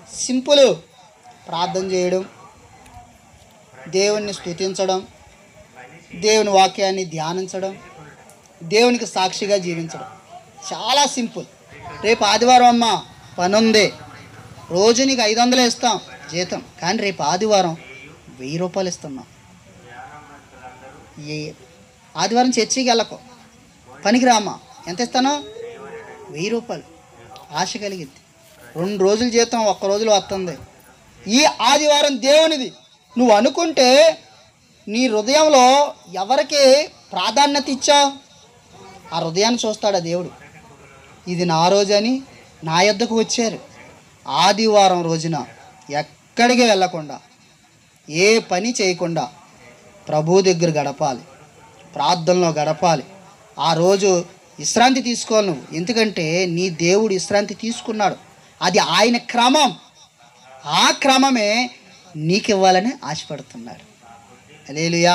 Simple. ప్రార్థన చేయడం, దేవుణ్ణి స్తుతించడం, దేవుని వాక్యాన్ని ధ్యానించడం, దేవునికి సాక్షిగా జీవించడం. చాలా సింపుల్. రేపు ఆదివారం అమ్మ పని ఉంది, రోజు నీకు 500 ఇస్తాం జీతం, కానీ రేపు ఆదివారం 1000 రూపాయలు ఇస్తున్నాం. ఏ ఆదివారం చర్చికి వెళ్ళకు, పనికి రామ్మా, ఎంత ఇస్తాను? 1000 రూపాయలు. ఆశ కలిగింది. 2 రోజుల జీతం ఒక్క రోజులో వస్తుంది. ఈ ఆదివారం దేవునిది. నువ్వు అనుకుంటే నీ హృదయంలో ఎవరికి ప్రాధాన్యత ఇచ్చావు, ఆ హృదయాన్ని చూస్తాడా దేవుడు. ఇది నా రోజని నా యొద్దకు వచ్చారు. ఆదివారం రోజున ఎక్కడికి వెళ్ళకుండా, ఏ పని చేయకుండా ప్రభు దగ్గర గడపాలి, ప్రార్థనలో గడపాలి. ఆ రోజు విశ్రాంతి తీసుకోవాలి నువ్వు. ఎందుకంటే నీ దేవుడు విశ్రాంతి తీసుకున్నాడు. అది ఆయన క్రమం. ఆ క్రమమే నీకు ఇవ్వాలని ఆశపడుతున్నాడు. హల్లెలూయా.